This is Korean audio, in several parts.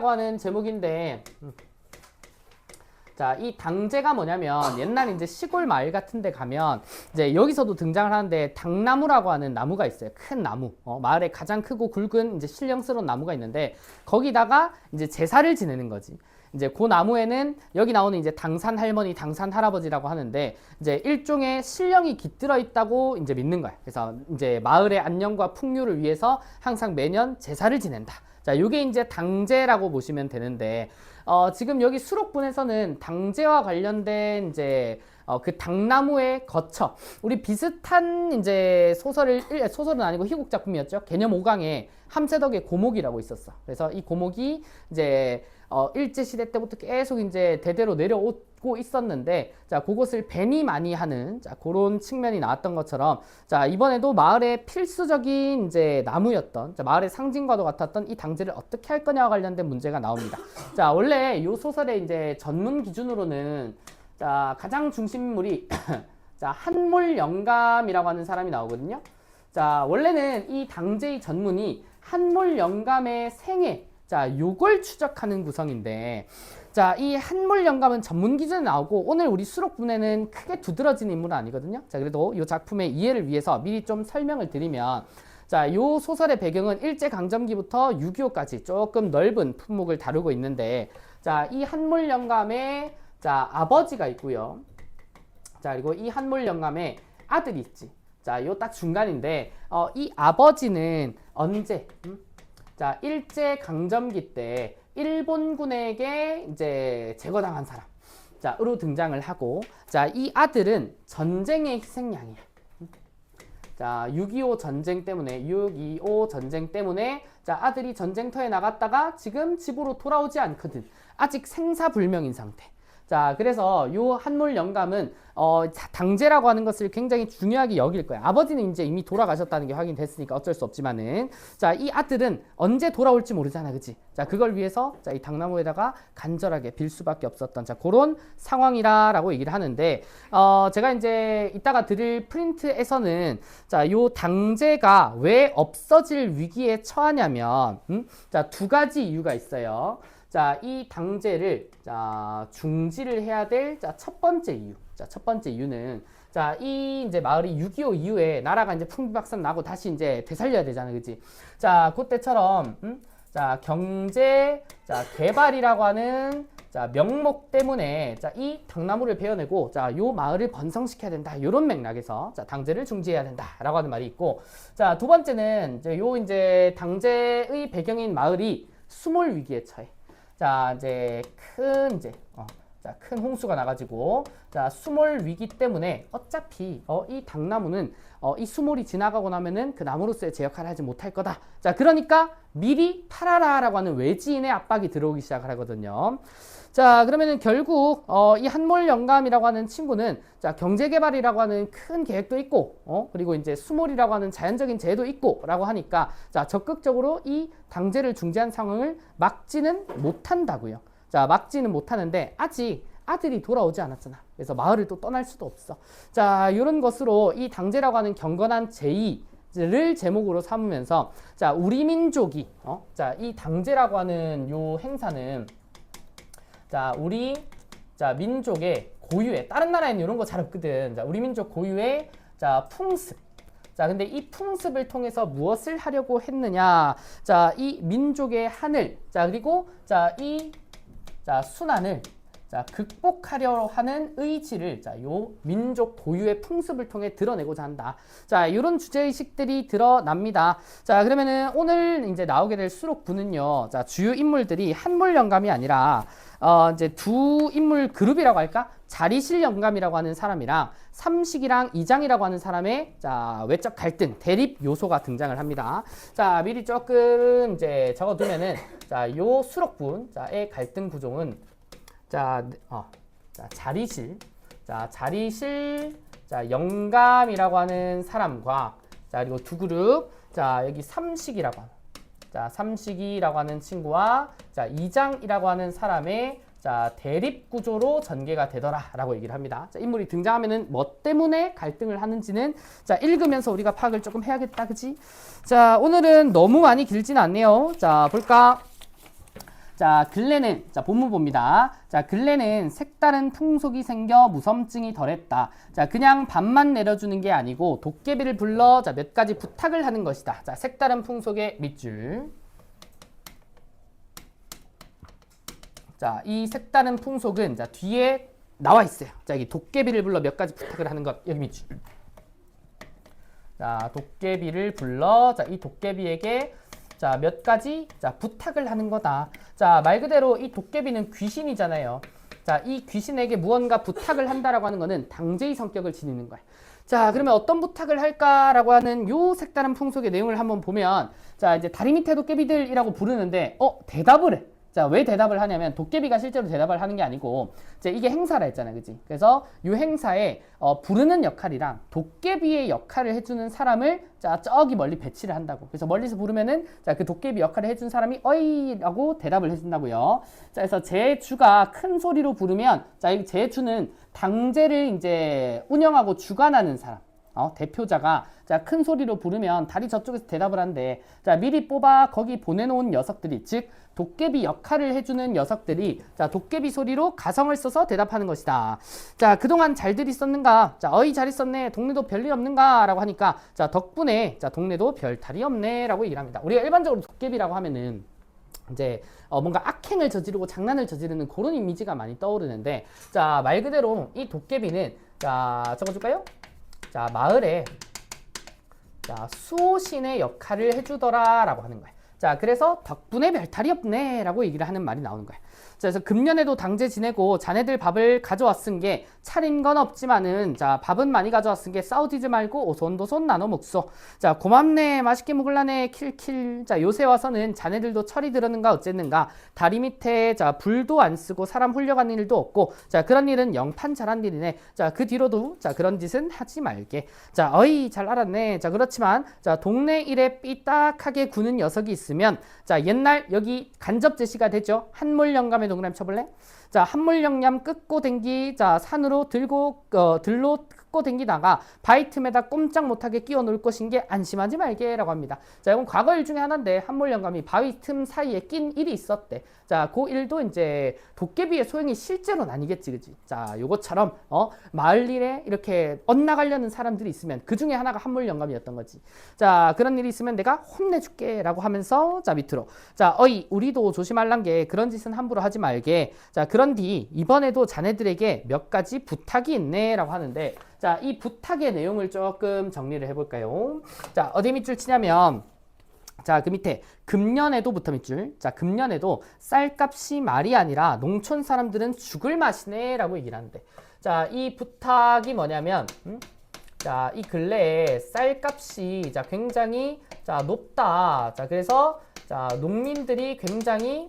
하는 제목인데, 자, 이 당제가 뭐냐면 옛날 이제 시골 마을 같은 데 가면 이제 여기서도 등장을 하는데 당나무라고 하는 나무가 있어요. 큰 나무. 마을에 가장 크고 굵은 이제 신령스러운 나무가 있는데 거기다가 이제 제사를 지내는 거지. 이제 그 나무에는 여기 나오는 이제 당산 할머니, 당산 할아버지라고 하는데 이제 일종의 신령이 깃들어 있다고 이제 믿는 거야. 그래서 이제 마을의 안녕과 풍요를 위해서 항상 매년 제사를 지낸다. 자, 요게 이제 당제라고 보시면 되는데 지금 여기 수록분에서는 당제와 관련된 이제 그 당나무의 거처, 우리 비슷한 이제 소설은 아니고 희곡 작품이었죠. 개념 5강에 함세덕의 고목이라고 있었어. 그래서 이 고목이 이제 일제 시대 때부터 계속 이제 대대로 내려오고 있었는데, 자, 그것을 벤이 많이 하는, 자, 그런 측면이 나왔던 것처럼, 자, 이번에도 마을의 필수적인 이제 나무였던, 자, 마을의 상징과도 같았던 이 당제를 어떻게 할 거냐와 관련된 문제가 나옵니다. 자, 원래 이 소설의 이제 전문 기준으로는, 자, 가장 중심인물이 자, 한몰 영감이라고 하는 사람이 나오거든요. 자, 원래는 이 당제의 전문이 한몰 영감의 생애, 자, 요걸 추적하는 구성인데, 자, 이 한몰 영감은 전문 기준에 나오고 오늘 우리 수록분에는 크게 두드러진 인물은 아니거든요. 자, 그래도 이 작품의 이해를 위해서 미리 좀 설명을 드리면, 자, 요 소설의 배경은 일제강점기부터 6.25까지 조금 넓은 품목을 다루고 있는데, 자, 이 한몰 영감의 자, 아버지가 있고요. 자, 그리고 이 한몰 영감의 아들이 있지. 자, 요 딱 중간인데, 이 아버지는 언제? 자, 일제강점기 때 일본군에게 이제 제거당한 사람. 자, 으로 등장을 하고, 자, 이 아들은 전쟁의 희생양이야. 자, 6.25 전쟁 때문에, 자, 아들이 전쟁터에 나갔다가 지금 집으로 돌아오지 않거든. 아직 생사불명인 상태. 자, 그래서 요 한몰 영감은 당제라고 하는 것을 굉장히 중요하게 여길 거야. 아버지는 이제 이미 돌아가셨다는 게 확인됐으니까 어쩔 수 없지만은, 자, 이 아들은 언제 돌아올지 모르잖아, 그치? 자, 그걸 위해서 자, 이 당나무에다가 간절하게 빌 수밖에 없었던, 자, 그런 상황이라라고 얘기를 하는데, 제가 이제 이따가 드릴 프린트에서는, 자, 요 당제가 왜 없어질 위기에 처하냐면, 자, 두 가지 이유가 있어요. 자, 이 당제를 자, 중지를 해야 될 자, 첫 번째 이유. 자, 첫 번째 이유는, 자, 이 이제 마을이 6.25 이후에 나라가 이제 풍비박산 나고 다시 이제 되살려야 되잖아, 그치? 자, 그때처럼 자, 경제 자, 개발이라고 하는 자, 명목 때문에 자, 이 당나무를 베어내고 자, 요 마을을 번성시켜야 된다. 요런 맥락에서 자, 당제를 중지해야 된다라고 하는 말이 있고, 자, 두 번째는 이제 요 이제 당제의 배경인 마을이 수몰 위기에 처해. 자, 이제 큰 홍수가 나가지고, 자, 수몰 위기 때문에 어차피 이 당나무는 이 수몰이 지나가고 나면은 그 나무로서의 제 역할을 하지 못할 거다. 자, 그러니까 미리 팔아라라고 하는 외지인의 압박이 들어오기 시작하거든요. 자, 그러면은 결국 이 한몰 영감이라고 하는 친구는 자, 경제개발이라고 하는 큰 계획도 있고, 그리고 이제 수몰이라고 하는 자연적인 재해도 있고라고 하니까, 자, 적극적으로 이 당제를 중지한 상황을 막지는 못한다고요. 자, 막지는 못하는데 아직 아들이 돌아오지 않았잖아. 그래서 마을을 또 떠날 수도 없어. 자, 이런 것으로 이 당제라고 하는 경건한 제의를 제목으로 삼으면서, 자, 우리 민족이 자, 이 당제라고 하는 요 행사는 자, 우리 자, 민족의 고유의, 다른 나라에는 이런 거 잘 없거든. 자, 우리 민족 고유의 자, 풍습. 자, 근데 이 풍습을 통해서 무엇을 하려고 했느냐? 자, 이 민족의 하늘. 자, 그리고 자, 이 자, 순환을 자, 극복하려 하는 의지를 자, 요 민족 고유의 풍습을 통해 드러내고자 한다. 자, 이런 주제의식들이 드러납니다. 자, 그러면은 오늘 이제 나오게 될 수록부는요. 자, 주요 인물들이 한몰 영감이 아니라 이제 두 인물 그룹이라고 할까? 자리실 영감이라고 하는 사람이랑 삼식이랑 이장이라고 하는 사람의 자, 외적 갈등, 대립 요소가 등장을 합니다. 자, 미리 조금 이제 적어두면은 자, 요 수록분의 갈등 구조는 자, 자리실 자, 영감이라고 하는 사람과 자, 그리고 두 그룹, 자, 여기 삼식이라고 하는 자, 삼식이라고 하는 친구와 자, 이장이라고 하는 사람의 자, 대립 구조로 전개가 되더라라고 얘기를 합니다. 자, 인물이 등장하면은 뭐 때문에 갈등을 하는지는 자, 읽으면서 우리가 파악을 조금 해야겠다, 그치? 자, 오늘은 너무 많이 길진 않네요. 자, 볼까? 자, 근래는, 자, 본문 봅니다. 자, 근래는 색다른 풍속이 생겨 무섬증이 덜했다. 자, 그냥 밥만 내려주는 게 아니고 도깨비를 불러 자, 몇 가지 부탁을 하는 것이다. 자, 색다른 풍속의 밑줄. 자, 이 색다른 풍속은 자, 뒤에 나와 있어요. 자, 여기 도깨비를 불러 몇 가지 부탁을 하는 것. 여기 밑줄. 자, 도깨비를 불러 자, 이 도깨비에게 자, 몇 가지 자, 부탁을 하는 거다. 자, 말 그대로 이 도깨비는 귀신이잖아요. 자, 이 귀신에게 무언가 부탁을 한다라고 하는 거는 당제의 성격을 지니는 거예요. 자, 그러면 어떤 부탁을 할까라고 하는 요 색다른 풍속의 내용을 한번 보면 자, 이제 다리 밑에 도깨비들이라고 부르는데 대답을 해. 자, 왜 대답을 하냐면 도깨비가 실제로 대답을 하는 게 아니고 이제 이게 행사라 했잖아요. 그지? 그래서 이 행사에 부르는 역할이랑 도깨비의 역할을 해주는 사람을 자, 저기 멀리 배치를 한다고. 그래서 멀리서 부르면은 자, 그 도깨비 역할을 해준 사람이 어이라고 대답을 해준다고요. 자, 그래서 제주가 큰 소리로 부르면 자, 이 제주는 당제를 이제 운영하고 주관하는 사람. 대표자가 자, 큰 소리로 부르면 다리 저쪽에서 대답을 한대. 자, 미리 뽑아 거기 보내놓은 녀석들이 즉 도깨비 역할을 해주는 녀석들이 자, 도깨비 소리로 가성을 써서 대답하는 것이다. 자, 그동안 잘들 있었는가? 자, 어이 잘 있었네. 동네도 별일 없는가? 라고 하니까 자, 덕분에 자, 동네도 별 탈이 없네 라고 얘기를 합니다. 우리가 일반적으로 도깨비라고 하면은 이제 뭔가 악행을 저지르고 장난을 저지르는 그런 이미지가 많이 떠오르는데 자, 말 그대로 이 도깨비는 자, 적어줄까요? 자, 마을에 자, 수호신의 역할을 해주더라 라고 하는 거예요. 자, 그래서 덕분에 별탈이 없네 라고 얘기를 하는 말이 나오는 거예요. 자, 그래서 금년에도 당제 지내고 자네들 밥을 가져왔은 게 차린 건 없지만은 자, 밥은 많이 가져왔은 게 싸우지지 말고 오손도손 나눠 먹소. 자, 고맙네. 맛있게 먹을라네. 킬킬. 자, 요새 와서는 자네들도 철이 들었는가 어쨌는가. 다리 밑에 자, 불도 안 쓰고 사람 훌려가는 일도 없고 자, 그런 일은 영판 잘한 일이네. 자, 그 뒤로도 자, 그런 짓은 하지 말게. 자, 어이 잘 알았네. 자, 그렇지만 자, 동네 일에 삐딱하게 구는 녀석이 있으면 자, 옛날 여기 간접 제시가 되죠. 한몰 영감의 동그라미 쳐볼래? 자, 한몰 영감 끄고 댕기 자, 산으로 들로 끄고 댕기다가 바위 틈에다 꼼짝 못하게 끼워 놓을 것인 게 안심하지 말게 라고 합니다. 자, 이건 과거 일 중에 하나인데 한몰 영감이 바위 틈 사이에 낀 일이 있었대. 자, 그 일도 이제 도깨비의 소행이 실제로는 아니겠지, 그지? 자, 요것처럼 마을 일에 이렇게 엇나가려는 사람들이 있으면 그 중에 하나가 한몰 영감이었던 거지. 자, 그런 일이 있으면 내가 혼내줄게 라고 하면서 자, 밑으로 자, 어이 우리도 조심할란 게 그런 짓은 함부로 하지 말게. 자, 그런 뒤 이번에도 자네들에게 몇 가지 부탁이 있네 라고 하는데 자, 이 부탁의 내용을 조금 정리를 해볼까요? 자, 어디 밑줄 치냐면 자, 그 밑에 금년에도부터 밑줄. 자, 금년에도 쌀값이 말이 아니라 농촌 사람들은 죽을 맛이네 라고 얘기를 하는데 자, 이 부탁이 뭐냐면 자, 이 근래에 쌀값이 자, 굉장히 자, 높다. 자, 그래서 자, 농민들이 굉장히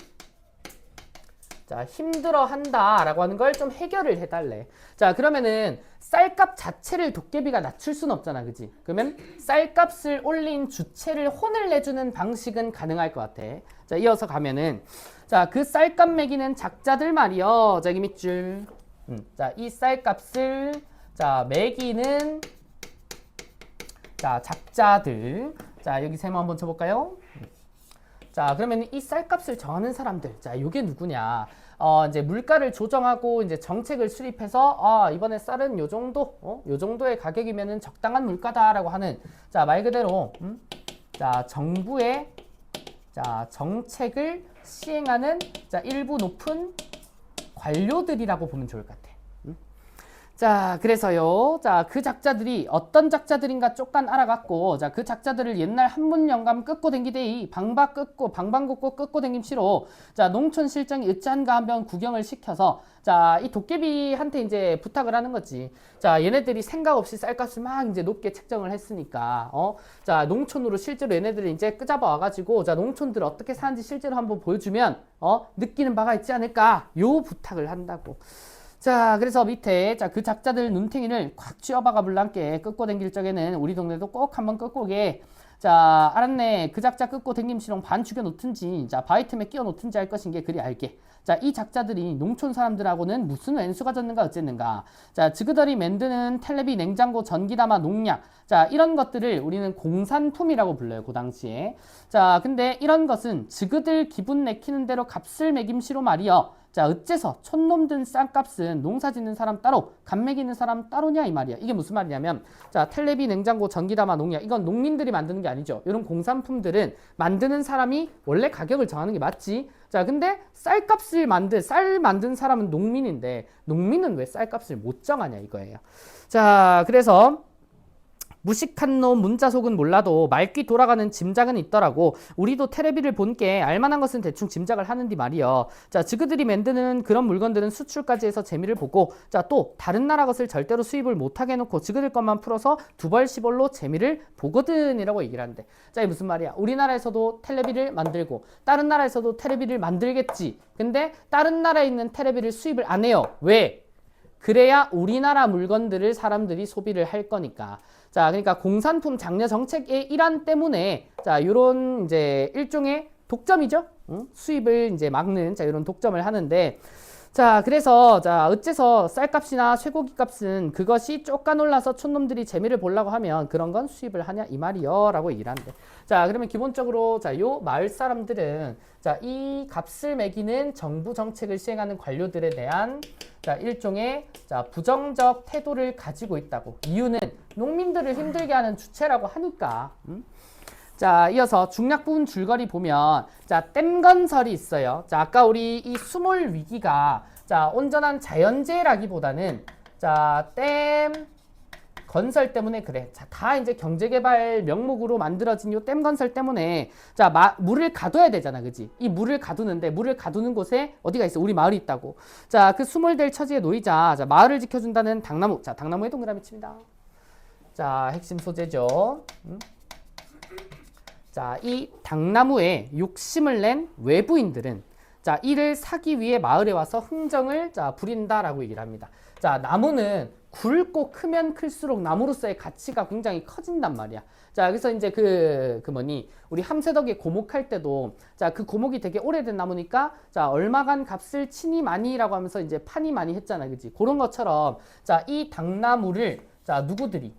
자, 힘들어 한다라고 하는 걸 좀 해결을 해달래. 자, 그러면은 쌀값 자체를 도깨비가 낮출 수는 없잖아, 그지? 그러면 쌀값을 올린 주체를 혼을 내주는 방식은 가능할 것 같아. 자, 이어서 가면은 자, 그 쌀값 매기는 작자들 말이여. 자, 여기 밑줄. 자, 이 쌀값을 자, 매기는 자, 작자들. 자, 여기 세모 한번 쳐볼까요? 자, 그러면 이 쌀값을 정하는 사람들. 자, 요게 누구냐? 이제 물가를 조정하고 이제 정책을 수립해서 이번에 쌀은 요 정도, 요 정도의 가격이면은 적당한 물가다라고 하는 자, 말 그대로 자, 정부의 자, 정책을 시행하는 자, 일부 높은 관료들이라고 보면 좋을 것 같아. 자, 그래서요. 자, 그 작자들이 어떤 작자들인가 쪽간 알아갖고 자, 그 작자들을 옛날 한문 영감 끄고 댕기대이 방방곡곡 끄고 댕김치로 자, 농촌 실정이 으짠가 한번 구경을 시켜서 자, 이 도깨비한테 이제 부탁을 하는 거지. 자, 얘네들이 생각 없이 쌀값을 막 이제 높게 책정을 했으니까 자, 농촌으로 실제로 얘네들을 이제 끄잡아 와가지고 자, 농촌들 어떻게 사는지 실제로 한번 보여주면 느끼는 바가 있지 않을까? 요 부탁을 한다고. 자, 그래서 밑에 자, 그 작자들 눈탱이를 콱 쥐어박아 불랑께 끄고 댕길 적에는 우리 동네도 꼭 한번 끄고 오게. 자, 알았네. 그 작자 끊고 댕김시롱 반 죽여 놓든지, 자, 바이템에 끼워 놓든지 할 것인 게 그리 알게. 자, 이 작자들이 농촌 사람들하고는 무슨 왼수가 졌는가 어쨌는가. 자, 지그들이 만드는 텔레비, 냉장고, 전기담화, 농약. 자, 이런 것들을 우리는 공산품이라고 불러요. 그 당시에. 자, 근데 이런 것은 지그들 기분 내키는 대로 값을 매김시로 말이여. 자, 어째서 촌놈든 싼값은 농사 짓는 사람 따로, 값 매기는 사람 따로냐 이 말이야. 이게 무슨 말이냐면, 자, 텔레비, 냉장고, 전기담화, 농약, 이건 농민들이 만드는 게 아니죠. 이런 공산품들은 만드는 사람이 원래 가격을 정하는 게 맞지. 자, 근데 쌀 만든 사람은 농민인데, 농민은 왜 쌀값을 못 정하냐 이거예요. 자, 그래서 무식한 놈 문자 속은 몰라도 말귀 돌아가는 짐작은 있더라고. 우리도 테레비를 본게 알만한 것은 대충 짐작을 하는디 말이여. 자, 지그들이 만드는 그런 물건들은 수출까지 해서 재미를 보고, 자, 또 다른 나라 것을 절대로 수입을 못하게 해놓고 지그들 것만 풀어서 두벌 시벌로 재미를 보거든 이라고 얘기를 하는데, 자, 이게 무슨 말이야. 우리나라에서도 텔레비를 만들고 다른 나라에서도 텔레비를 만들겠지. 근데 다른 나라에 있는 텔레비를 수입을 안 해요. 왜? 그래야 우리나라 물건들을 사람들이 소비를 할 거니까. 자, 그러니까 공산품 장려 정책의 일환 때문에, 자, 요런 이제 일종의 독점이죠. 수입을 이제 막는, 자, 요런 독점을 하는데, 자, 그래서, 자, 어째서 쌀값이나 쇠고기 값은 그것이 쫓가놀라서 촌놈들이 재미를 보려고 하면 그런 건 수입을 하냐 이 말이요 라고 얘기를 하는데, 자, 그러면 기본적으로, 자, 요 마을 사람들은, 자, 이 값을 매기는 정부 정책을 시행하는 관료들에 대한, 자, 일종의, 자, 부정적 태도를 가지고 있다고. 이유는 농민들을 힘들게 하는 주체라고 하니까. 자, 이어서 중략 부분 줄거리 보면, 자, 댐 건설이 있어요. 자, 아까 우리 이 수몰 위기가, 자, 온전한 자연재해라기보다는, 자, 댐 건설 때문에 그래. 자, 다 이제 경제개발 명목으로 만들어진 요 댐 건설 때문에, 자, 물을 가둬야 되잖아, 그지? 이 물을 가두는데, 물을 가두는 곳에 어디가 있어? 우리 마을이 있다고. 자, 그 수몰될 처지에 놓이자, 자, 마을을 지켜준다는 당나무. 자, 당나무에 동그라미 칩니다. 자, 핵심 소재죠. 자, 이 당나무에 욕심을 낸 외부인들은, 자, 이를 사기 위해 마을에 와서 흥정을, 자, 부린다라고 얘기를 합니다. 자, 나무는 굵고 크면 클수록 나무로서의 가치가 굉장히 커진단 말이야. 자, 그래서 이제 우리 함세덕에 고목할 때도, 자, 그 고목이 되게 오래된 나무니까, 자, 얼마간 값을 치니 많이라고 하면서 이제 판이 많이 했잖아, 그지? 그런 것처럼, 자, 이 당나무를, 자, 누구들이,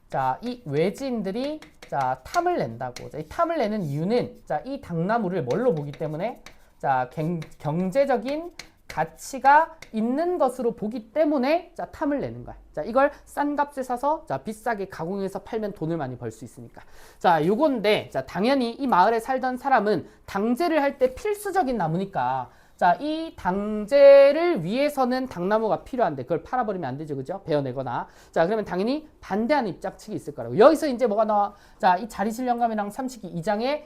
자, 이 외지인들이, 자, 탐을 낸다고. 자, 이 탐을 내는 이유는, 자, 이 당나무를 뭘로 보기 때문에, 자, 경제적인 가치가 있는 것으로 보기 때문에, 자, 탐을 내는 거야. 자, 이걸 싼 값에 사서, 자, 비싸게 가공해서 팔면 돈을 많이 벌 수 있으니까. 자, 요건데, 자, 당연히 이 마을에 살던 사람은 당제를 할 때 필수적인 나무니까, 자, 이 당제를 위해서는 당나무가 필요한데 그걸 팔아버리면 안 되죠, 그죠? 베어내거나. 자, 그러면 당연히 반대하는 입장 측이 있을 거라고. 여기서 이제 뭐가 나와? 자, 이 자리실 영감이랑 삼식이 2장에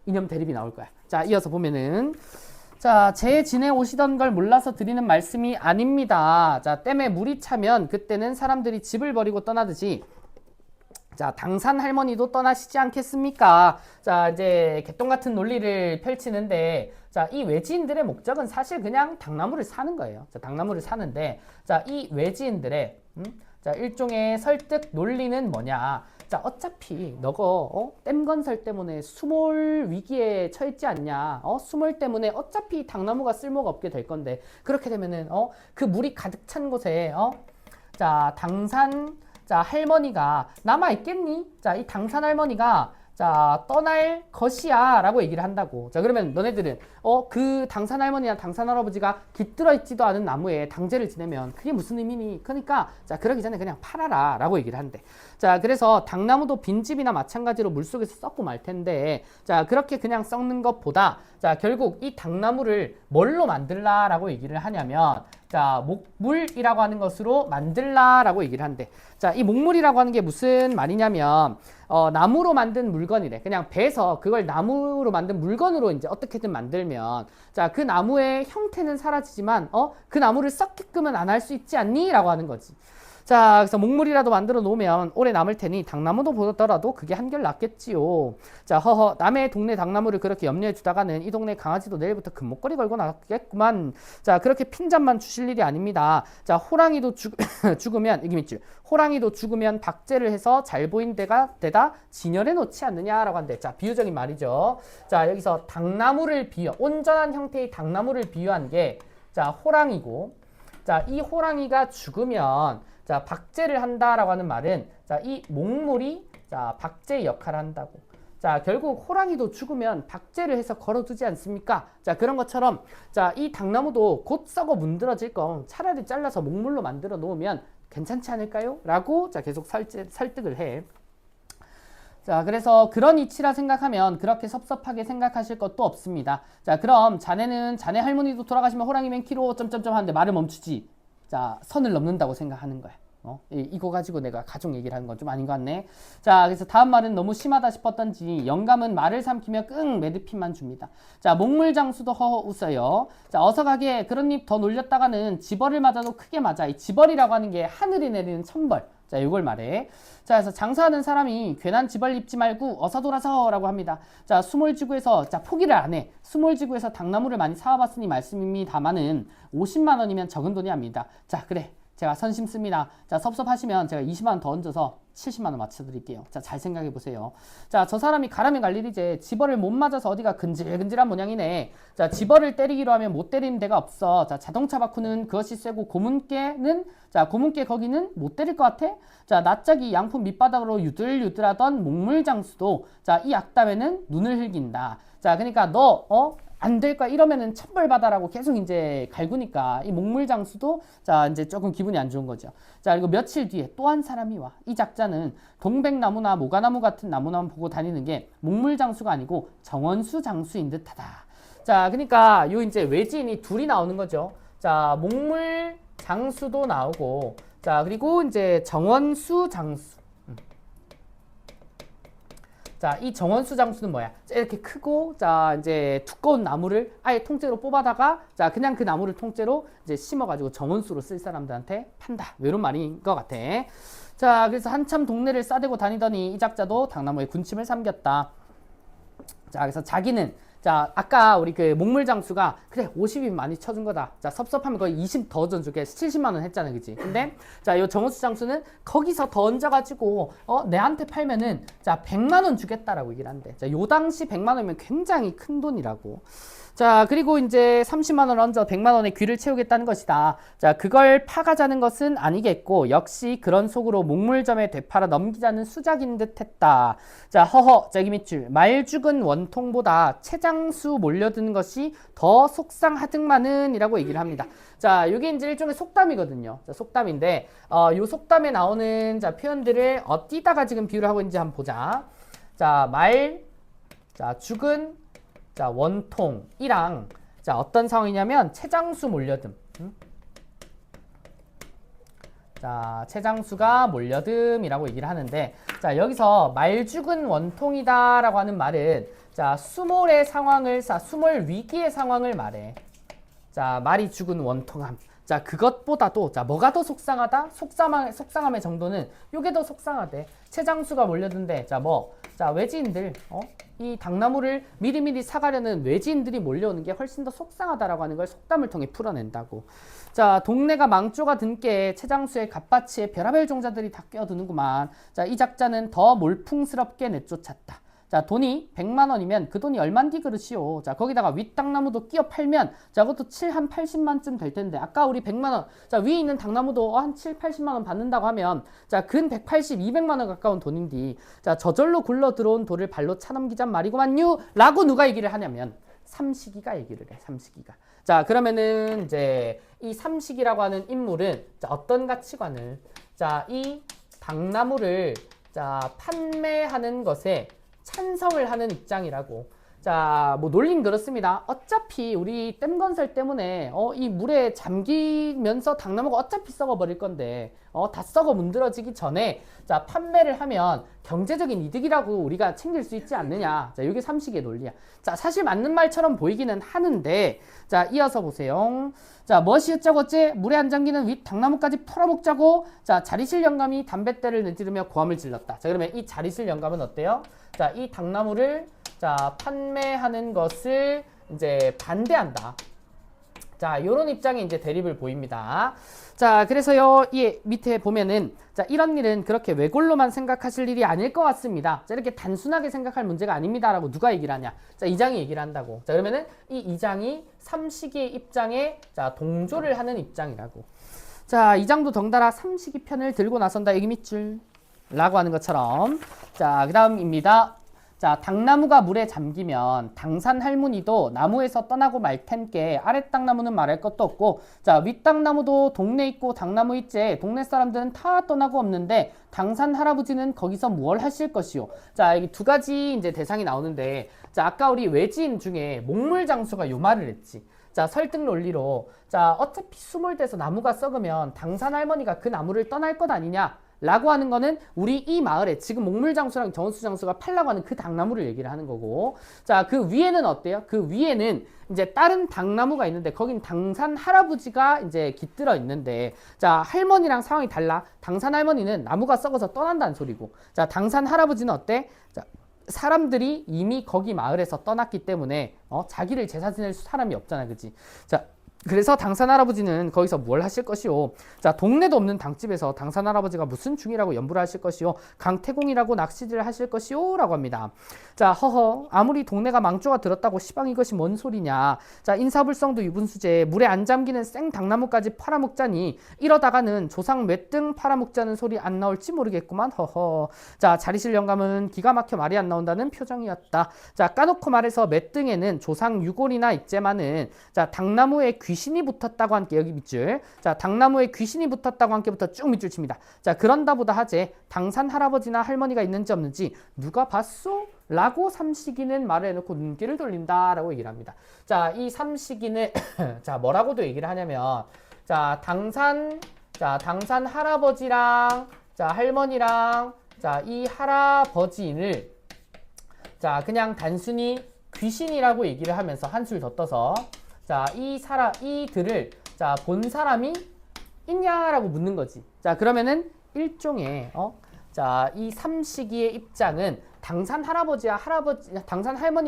이념 대립이 나올 거야. 자, 이어서 보면은, 자, 제 지내 오시던 걸 몰라서 드리는 말씀이 아닙니다. 자, 댐에 물이 차면 그때는 사람들이 집을 버리고 떠나듯이, 자, 당산 할머니도 떠나시지 않겠습니까? 자, 이제 개똥 같은 논리를 펼치는데, 자, 이 외지인들의 목적은 사실 그냥 당나무를 사는 거예요. 자, 당나무를 사는데, 자, 이 외지인들의 자, 일종의 설득 논리는 뭐냐? 자, 어차피 너가 댐 건설 때문에 수몰 위기에 처했지 않냐? 수몰 때문에 어차피 당나무가 쓸모가 없게 될 건데, 그렇게 되면은 그 물이 가득 찬 곳에 자, 당산, 자, 할머니가 남아있겠니? 자, 이 당산 할머니가, 자, 떠날 것이야 라고 얘기를 한다고. 자, 그러면 너네들은 그 당산 할머니나 당산 할아버지가 깃들어 있지도 않은 나무에 당제를 지내면 그게 무슨 의미니? 그러니까, 자, 그러기 전에 그냥 팔아라 라고 얘기를 한대. 자, 그래서 당나무도 빈집이나 마찬가지로 물속에서 썩고 말 텐데, 자, 그렇게 그냥 썩는 것보다, 자, 결국 이 당나무를 뭘로 만들라 라고 얘기를 하냐면, 자, 목물이라고 하는 것으로 만들라라고 얘기를 한대. 자, 이 목물이라고 하는 게 무슨 말이냐면, 나무로 만든 물건이래. 그냥 베서 그걸 나무로 만든 물건으로 이제 어떻게든 만들면, 자, 그 나무의 형태는 사라지지만, 그 나무를 썩게끔은 안 할 수 있지 않니? 라고 하는 거지. 자, 그래서 목물이라도 만들어 놓으면 오래 남을 테니 당나무도 보더라도 그게 한결 낫겠지요. 자, 허허, 남의 동네 당나무를 그렇게 염려해 주다가는 이 동네 강아지도 내일부터 금목걸이 걸고 나겠구만. 자, 그렇게 핀잔만 주실 일이 아닙니다. 자, 호랑이도 죽으면, 이게 밑줄. 호랑이도 죽으면 박제를 해서 잘 보인 데다 진열해 놓지 않느냐라고 한대. 자, 비유적인 말이죠. 자, 여기서 당나무를 온전한 형태의 당나무를 비유한 게, 자, 호랑이고, 자, 이 호랑이가 죽으면, 자, 박제를 한다라고 하는 말은, 자, 이 목물이, 자, 박제 역할을 한다고. 자, 결국 호랑이도 죽으면 박제를 해서 걸어두지 않습니까? 자, 그런 것처럼, 자, 이 당나무도 곧 썩어 문드러질 거 차라리 잘라서 목물로 만들어 놓으면 괜찮지 않을까요? 라고, 자, 계속 설득을 해. 자, 그래서 그런 이치라 생각하면 그렇게 섭섭하게 생각하실 것도 없습니다. 자, 그럼 자네는 자네 할머니도 돌아가시면 호랑이 맨키로 점점점 하는데 말을 멈추지. 자, 선을 넘는다고 생각하는 거야. 이거 가지고 내가 가족 얘기를 하는 건 좀 아닌 것 같네. 자, 그래서 다음 말은 너무 심하다 싶었던지 영감은 말을 삼키며 끙 매듭힘만 줍니다. 자, 목물장수도 허허 웃어요. 자, 어서 가게 그런 입 더 놀렸다가는 지벌을 맞아도 크게 맞아. 이 지벌이라고 하는 게 하늘이 내리는 천벌. 자, 이걸 말해. 자, 그래서 장사하는 사람이 괜한 지벌 입지 말고 어서 돌아서 라고 합니다. 자, 수몰지구에서, 자, 포기를 안 해. 수몰지구에서 당나무를 많이 사와봤으니 말씀입니다만은 50만 원이면 적은 돈이 아닙니다. 자, 그래. 제가 선심 씁니다. 자, 섭섭하시면 제가 20만 원 더 얹어서 70만 원 맞춰드릴게요. 자, 잘 생각해 보세요. 자, 저 사람이 가라면 갈 일이지. 지벌을 못 맞아서 어디가 근질근질한 모양이네. 자, 지벌을 때리기로 하면 못 때리는 데가 없어. 자, 자동차 바꾸는 그것이 쎄고 고문깨는, 자, 고문깨 거기는 못 때릴 것 같아? 자, 낯짝이 양품 밑바닥으로 유들유들하던 목물장수도, 자, 이 악담에는 눈을 흘긴다. 자, 그러니까 너, 안 될 거야 이러면은 천벌받아라고 계속 이제 갈구니까 이 목물장수도, 자, 이제 조금 기분이 안 좋은 거죠. 자, 그리고 며칠 뒤에 또 한 사람이 와. 이 작자는 동백나무나 모가나무 같은 나무나무 보고 다니는 게 목물장수가 아니고 정원수 장수인 듯하다. 자, 그러니까 요 이제 외지인이 둘이 나오는 거죠. 자, 목물장수도 나오고, 자, 그리고 이제 정원수 장수. 자, 이 정원수 장수는 뭐야? 이렇게 크고, 자, 이제 두꺼운 나무를 아예 통째로 뽑아다가, 자, 그냥 그 나무를 통째로 이제 심어가지고 정원수로 쓸 사람들한테 판다. 이런 말인 것 같아. 자, 그래서 한참 동네를 싸대고 다니더니 이 작자도 당나무에 군침을 삼겼다. 자, 그래서 자기는, 자, 아까 우리 그 목물장수가 그래 50이 많이 쳐준 거다. 자, 섭섭하면 거의 20 더 얹어줄게. 70만 원 했잖아, 그치? 근데 자, 요 정원수 장수는 거기서 더 얹어가지고 내한테 팔면은, 자, 100만 원 주겠다라고 얘기를 한대. 자, 요 당시 100만 원이면 굉장히 큰 돈이라고. 자, 그리고 이제 30만 원 얹어 100만 원의 귀를 채우겠다는 것이다. 자, 그걸 파가자는 것은 아니겠고 역시 그런 속으로 목물점에 되팔아 넘기자는 수작인 듯 했다. 자, 허허, 저기 밑줄. 말 죽은 원통보다 채장수 몰려드는 것이 더 속상하등마는 이라고 얘기를 합니다. 자, 이게 이제 일종의 속담이거든요. 자, 속담인데, 요 속담에 나오는, 자, 표현들을 어디다가 지금 비유를 하고 있는지 한번 보자. 자, 자, 죽은, 자, 원통이랑, 자, 어떤 상황이냐면 채장수 몰려듦. 자, 채장수가 몰려듦이라고 얘기를 하는데, 자, 여기서 말 죽은 원통이다라고 하는 말은, 자, 수몰의 상황을, 수몰 위기의 상황을 말해. 자, 말이 죽은 원통함. 자, 그것보다도, 자, 뭐가 더 속상하다? 속상함의 정도는 요게 더 속상하대. 채장수가 몰려든대. 자, 자, 외지인들, 이 당나무를 미리미리 사가려는 외지인들이 몰려오는 게 훨씬 더 속상하다라고 하는 걸 속담을 통해 풀어낸다고. 자, 동네가 망조가 든 게 채장수의 갓바치에 별하별 종자들이 다 껴드는구만. 자, 이 작자는 더 몰풍스럽게 내쫓았다. 자, 돈이 100만 원이면 그 돈이 얼만디 그릇이요. 자, 거기다가 윗당나무도 끼어 팔면, 자, 그것도 7한 80만쯤 될 텐데, 아까 우리 100만 원, 자, 위에 있는 당나무도 한 7, 80만 원 받는다고 하면, 자, 근 180, 200만 원 가까운 돈인데, 자, 저절로 굴러 들어온 돌을 발로 차넘기잔 말이구만요. 라고 누가 얘기를 하냐면, 삼식이가 얘기를 해, 삼식이가. 자, 그러면은 이제 이 삼식이라고 하는 인물은, 자, 어떤 가치관을, 자, 이 당나무를, 자, 판매하는 것에 찬성을 하는 입장이라고. 자, 뭐 논리는 그렇습니다. 어차피 우리 댐 건설 때문에 이 물에 잠기면서 당나무가 어차피 썩어버릴 건데 다 썩어 문드러지기 전에 자 판매를 하면 경제적인 이득이라고 우리가 챙길 수 있지 않느냐. 자, 이게 삼식의 논리야. 자, 사실 맞는 말처럼 보이기는 하는데 자, 이어서 보세요. 자, 무엇이 어쩌고째 물에 안 잠기는 윗 당나무까지 풀어먹자고 자, 자리실 영감이 담뱃대를 내지르며 고함을 질렀다. 자, 그러면 이 자리실 영감은 어때요? 자, 이 당나무를 자, 판매하는 것을 이제 반대한다. 자, 요런 입장에 이제 대립을 보입니다. 자, 그래서요, 이 밑에 보면은, 자, 이런 일은 그렇게 외골로만 생각하실 일이 아닐 것 같습니다. 자, 이렇게 단순하게 생각할 문제가 아닙니다라고 누가 얘기를 하냐? 자, 이장이 얘기를 한다고. 자, 그러면은 이 이장이 삼식이의 입장에 자, 동조를 하는 입장이라고. 자, 이장도 덩달아 삼식이 편을 들고 나선다. 여기 밑줄. 라고 하는 것처럼. 자, 그 다음입니다. 자, 당나무가 물에 잠기면 당산 할머니도 나무에서 떠나고 말 텐께 아랫 당나무는 말할 것도 없고 자, 윗 당나무도 동네 있고 당나무 있제 동네 사람들은 다 떠나고 없는데 당산 할아버지는 거기서 무얼 하실 것이요. 자, 여기 두 가지 이제 대상이 나오는데 자, 아까 우리 외지인 중에 목물장수가 요 말을 했지. 자, 설득 논리로 자, 어차피 수몰돼서 나무가 썩으면 당산 할머니가 그 나무를 떠날 것 아니냐 라고 하는 거는 우리 이 마을에 지금 목물장수랑 정수장수가 팔라고 하는 그 당나무를 얘기를 하는 거고 자, 그 위에는 어때요? 그 위에는 이제 다른 당나무가 있는데 거긴 당산 할아버지가 이제 깃들어 있는데 자, 할머니랑 상황이 달라. 당산 할머니는 나무가 썩어서 떠난다는 소리고 자, 당산 할아버지는 어때? 자, 사람들이 이미 거기 마을에서 떠났기 때문에 자기를 제사 지낼 사람이 없잖아, 그치? 자, 그래서 당산 할아버지는 거기서 뭘 하실 것이요. 자, 동네도 없는 당집에서 당산 할아버지가 무슨 중이라고 연부를 하실 것이요. 강태공이라고 낚시질을 하실 것이요. 라고 합니다. 자, 허허. 아무리 동네가 망조가 들었다고 시방 이것이 뭔 소리냐. 자, 인사불성도 유분수제 물에 안 잠기는 생 당나무까지 팔아먹자니 이러다가는 조상 몇 등 팔아먹자는 소리 안 나올지 모르겠구만. 허허. 자, 자리실 영감은 기가 막혀 말이 안 나온다는 표정이었다. 자, 까놓고 말해서 몇 등에는 조상 유골이나 있제만은 자, 당나무에 귀신이 붙었다고 함께 여기 밑줄. 자, 당나무에 귀신이 붙었다고 함께부터 쭉 밑줄 칩니다. 자, 그런다 보다 하재 당산 할아버지나 할머니가 있는지 없는지 누가 봤소? 라고 삼식이는 말을 해놓고 눈길을 돌린다 라고 얘기를 합니다. 자, 이 삼식이는 자, 뭐라고도 얘기를 하냐면 자, 당산 할아버지랑 자, 할머니랑 자, 이 할아버지인을 자, 그냥 단순히 귀신이라고 얘기를 하면서 한술 더 떠서 자, 이들을 자, 본 사람이 있냐라고 묻는 거지. 자, 그러면은 일종의 자, 이 삼식이의 입장은 당산 할머니와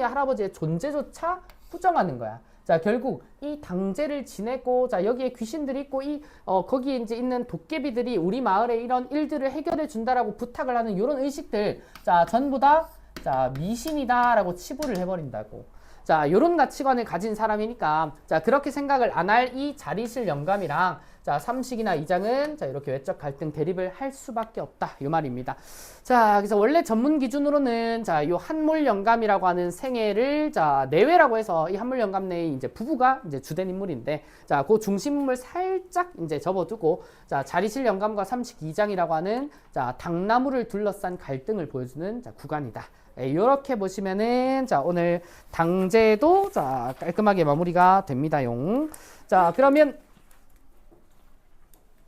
할아버지의 존재조차 부정하는 거야. 자, 결국 이 당제를 지내고 자, 여기에 귀신들이 있고 거기에 이제 있는 도깨비들이 우리 마을의 이런 일들을 해결해 준다라고 부탁을 하는 이런 의식들 자, 전부 다 자, 미신이다라고 치부를 해버린다고. 자, 요런 가치관을 가진 사람이니까 자, 그렇게 생각을 안 할 이 자리실 영감이랑 자, 삼식이나 이장은 자, 이렇게 외적 갈등 대립을 할 수밖에 없다. 요 말입니다. 자, 그래서 원래 전문 기준으로는 자, 요 한몰 영감이라고 하는 생애를 자, 내외라고 해서 이 한몰 영감 내에 이제 부부가 이제 주된 인물인데 자, 그 중심을 살짝 이제 접어두고 자, 자리실 영감과 삼식 이장이라고 하는 자, 당나무를 둘러싼 갈등을 보여주는 자, 구간이다. 이렇게 보시면은 자, 오늘 당제도 자, 깔끔하게 마무리가 됩니다용. 자, 그러면